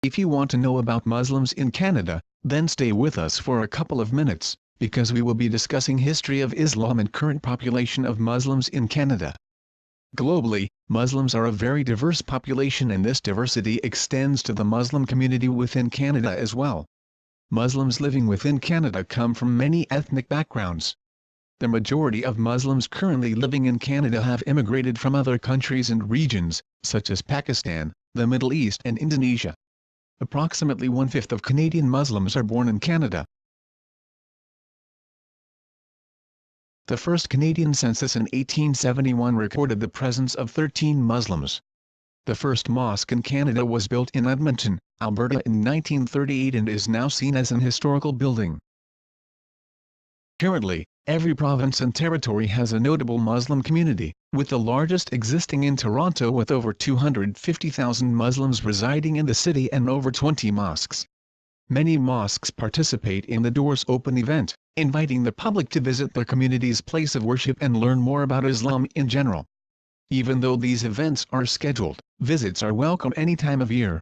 If you want to know about Muslims in Canada, then stay with us for a couple of minutes, because we will be discussing history of Islam and current population of Muslims in Canada. Globally, Muslims are a very diverse population, and this diversity extends to the Muslim community within Canada as well. Muslims living within Canada come from many ethnic backgrounds. The majority of Muslims currently living in Canada have immigrated from other countries and regions, such as Pakistan, the Middle East and Indonesia. Approximately 1/5 of Canadian Muslims are born in Canada. The first Canadian census in 1871 recorded the presence of 13 Muslims. The first mosque in Canada was built in Edmonton, Alberta in 1938 and is now seen as an historical building. Currently, every province and territory has a notable Muslim community, with the largest existing in Toronto with over 250,000 Muslims residing in the city and over 20 mosques. Many mosques participate in the Doors Open event, inviting the public to visit their community's place of worship and learn more about Islam in general. Even though these events are scheduled, visits are welcome any time of year.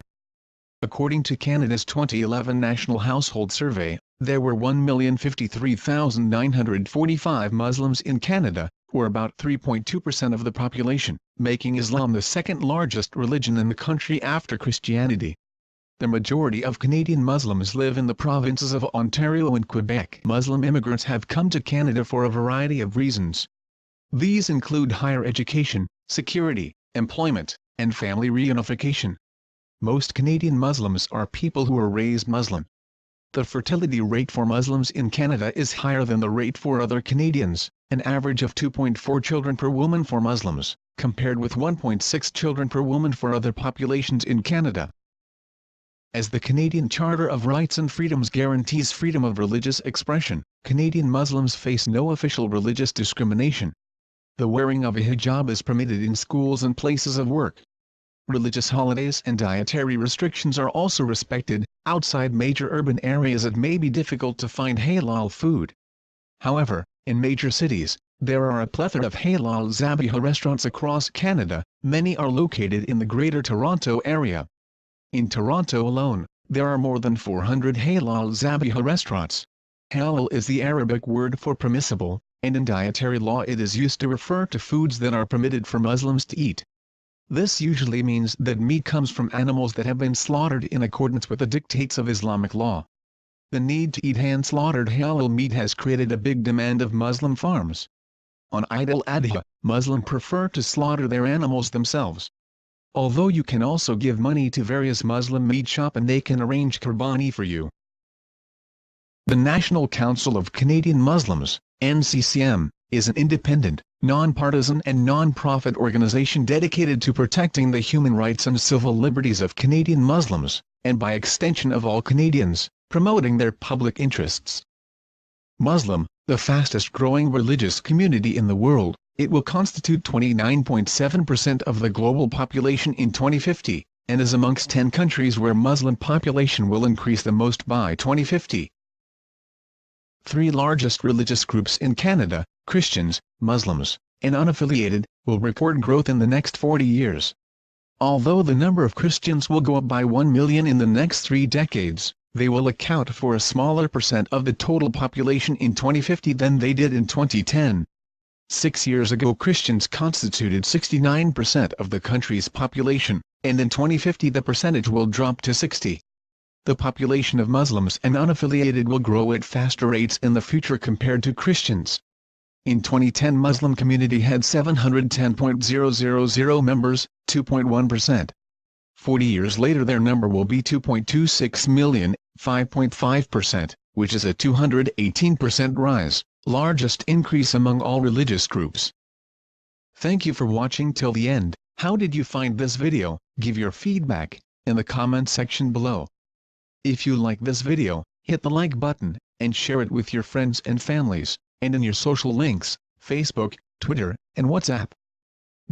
According to Canada's 2011 National Household Survey, there were 1,053,945 Muslims in Canada, or about 3.2% of the population, making Islam the second largest religion in the country after Christianity. The majority of Canadian Muslims live in the provinces of Ontario and Quebec. Muslim immigrants have come to Canada for a variety of reasons. These include higher education, security, employment, and family reunification. Most Canadian Muslims are people who are raised Muslim. The fertility rate for Muslims in Canada is higher than the rate for other Canadians, an average of 2.4 children per woman for Muslims, compared with 1.6 children per woman for other populations in Canada. As the Canadian Charter of Rights and Freedoms guarantees freedom of religious expression, Canadian Muslims face no official religious discrimination. The wearing of a hijab is permitted in schools and places of work. Religious holidays and dietary restrictions are also respected. Outside major urban areas it may be difficult to find halal food. However, in major cities, there are a plethora of halal zabiha restaurants across Canada. Many are located in the Greater Toronto area. In Toronto alone, there are more than 400 halal zabiha restaurants. Halal is the Arabic word for permissible, and in dietary law it is used to refer to foods that are permitted for Muslims to eat. This usually means that meat comes from animals that have been slaughtered in accordance with the dictates of Islamic law. The need to eat hand-slaughtered halal meat has created a big demand of Muslim farms. On Eid al-Adha, Muslims prefer to slaughter their animals themselves. Although you can also give money to various Muslim meat shops and they can arrange qurbani for you. The National Council of Canadian Muslims, NCCM, is an independent, non-partisan and non-profit organization dedicated to protecting the human rights and civil liberties of Canadian Muslims, and by extension of all Canadians, promoting their public interests. Muslim, the fastest-growing religious community in the world, it will constitute 29.7% of the global population in 2050, and is amongst 10 countries where Muslim population will increase the most by 2050. Three largest religious groups in Canada, Christians, Muslims, and unaffiliated, will report growth in the next 40 years. Although the number of Christians will go up by 1 million in the next 3 decades, they will account for a smaller percent of the total population in 2050 than they did in 2010. 6 years ago Christians constituted 69% of the country's population, and in 2050 the percentage will drop to 60%. The population of Muslims and unaffiliated will grow at faster rates in the future compared to Christians. In 2010 Muslim community had 710,000 members, 2.1%. 40 years later their number will be 2.26 million, 5.5%, which is a 218% rise, largest increase among all religious groups. Thank you for watching till the end. How did you find this video? Give your feedback in the comment section below. If you like this video, hit the like button, and share it with your friends and families, and in your social links, Facebook, Twitter, and WhatsApp.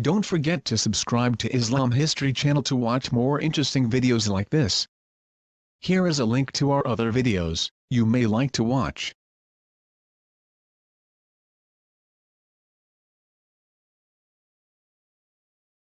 Don't forget to subscribe to Islam History channel to watch more interesting videos like this. Here is a link to our other videos you may like to watch.